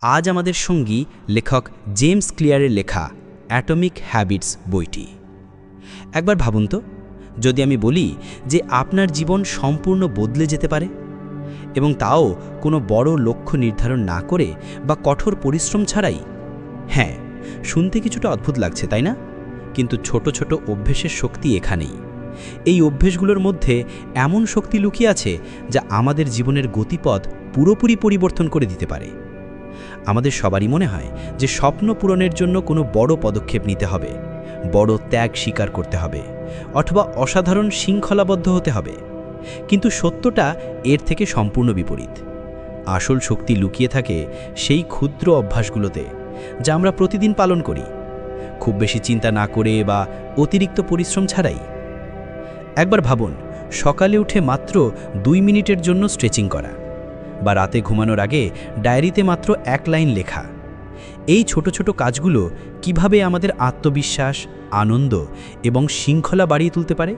আজ আমাদের সঙ্গী লেখক জেমস ক্লিয়ারের লেখা অ্যাটমিক হ্যাবিটস বইটি। একবার ভাবুন তো, যদি আমি বলি যে আপনার জীবন সম্পূর্ণ বদলে যেতে পারে, এবং তাও কোনো বড় লক্ষ্য নির্ধারণ না করে বা কঠোর পরিশ্রম ছাড়াই। হ্যাঁ, শুনতে কিছুটা অদ্ভুত লাগছে, তাই না? কিন্তু ছোট ছোট অভ্যেসের শক্তি এখানেই। এই অভ্যেসগুলোর মধ্যে এমন শক্তি লুকিয়ে আছে যা আমাদের জীবনের গতিপথ পুরোপুরি পরিবর্তন করে দিতে পারে। আমাদের সবারই মনে হয় যে স্বপ্ন পূরণের জন্য কোনো বড় পদক্ষেপ নিতে হবে, বড় ত্যাগ স্বীকার করতে হবে, অথবা অসাধারণ শৃঙ্খলাবদ্ধ হতে হবে। কিন্তু সত্যটা এর থেকে সম্পূর্ণ বিপরীত। আসল শক্তি লুকিয়ে থাকে সেই ক্ষুদ্র অভ্যাসগুলোতে, যা আমরা প্রতিদিন পালন করি, খুব বেশি চিন্তা না করে বা অতিরিক্ত পরিশ্রম ছাড়াই। একবার ভাবুন, সকালে উঠে মাত্র 2 মিনিটের জন্য স্ট্রেচিং করা, বা রাতে ঘুমানোর আগে ডায়েরিতে মাত্র 1 লাইন লেখা। এই ছোট ছোট কাজগুলো কিভাবে আমাদের আত্মবিশ্বাস, আনন্দ এবং শৃঙ্খলা বাড়িয়ে তুলতে পারে?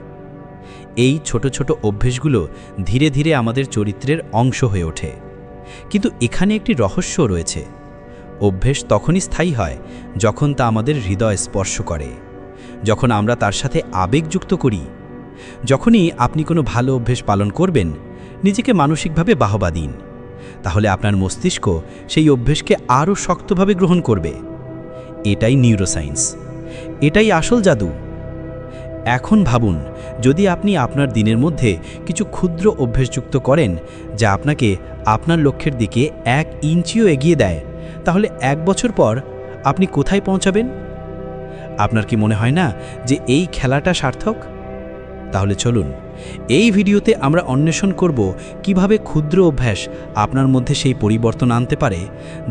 এই ছোট ছোট অভ্যেসগুলো ধীরে ধীরে আমাদের চরিত্রের অংশ হয়ে ওঠে। কিন্তু এখানে একটি রহস্য রয়েছে। অভ্যেস তখনই স্থায়ী হয় যখন তা আমাদের হৃদয় স্পর্শ করে, যখন আমরা তার সাথে আবেগ যুক্ত করি। যখনই আপনি কোনো ভালো অভ্যেস পালন করবেন, নিজেকে মানসিকভাবে বাহবা দিন, তাহলে আপনার মস্তিষ্ক সেই অভ্যেসকে আরও শক্তভাবে গ্রহণ করবে। এটাই নিউরোসায়েন্স, এটাই আসল জাদু। এখন ভাবুন, যদি আপনি আপনার দিনের মধ্যে কিছু ক্ষুদ্র অভ্যেস যুক্ত করেন যা আপনাকে আপনার লক্ষ্যের দিকে 1 ইঞ্চিও এগিয়ে দেয়, তাহলে 1 বছর পর আপনি কোথায় পৌঁছাবেন? আপনার কি মনে হয় না যে এই খেলাটা সার্থক? তাহলে চলুন, এই ভিডিওতে আমরা অন্বেষণ করব কিভাবে ক্ষুদ্র অভ্যাস আপনার মধ্যে সেই পরিবর্তন আনতে পারে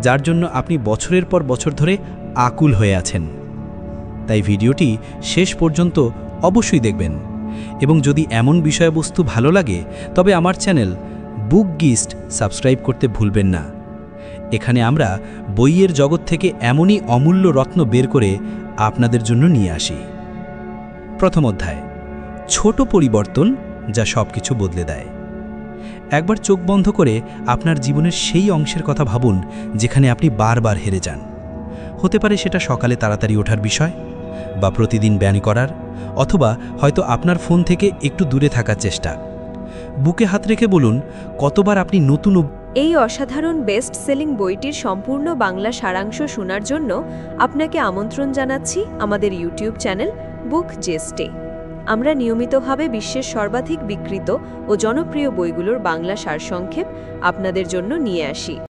যার জন্য আপনি বছরের পর বছর ধরে আকুল হয়ে আছেন। তাই ভিডিওটি শেষ পর্যন্ত অবশ্যই দেখবেন, এবং যদি এমন বিষয়বস্তু ভালো লাগে তবে আমার চ্যানেল বুক গিস্ট সাবস্ক্রাইব করতে ভুলবেন না। এখানে আমরা বইয়ের জগৎ থেকে এমনই অমূল্য রত্ন বের করে আপনাদের জন্য নিয়ে আসি। প্রথম অধ্যায়, ছোট পরিবর্তন যা সবকিছু বদলে দেয়। একবার চোখ বন্ধ করে আপনার জীবনের সেই অংশের কথা ভাবুন যেখানে আপনি বারবার হেরে যান। হতে পারে সেটা সকালে তাড়াতাড়ি ওঠার বিষয়, বা প্রতিদিন ব্যায়াম করার, অথবা হয়তো আপনার ফোন থেকে একটু দূরে থাকার চেষ্টা। বুকে হাত রেখে বলুন, কতবার আপনি নতুন এই অসাধারণ বেস্ট সেলিং বইটির সম্পূর্ণ বাংলা সারাংশ শোনার জন্য আপনাকে আমন্ত্রণ জানাচ্ছি আমাদের ইউটিউব চ্যানেল বুক জেস্টে। আমরা নিয়মিতভাবে বিশ্বের সর্বাধিক বিক্রিত ও জনপ্রিয় বইগুলোর বাংলা সারসংক্ষেপ আপনাদের জন্য নিয়ে আসি।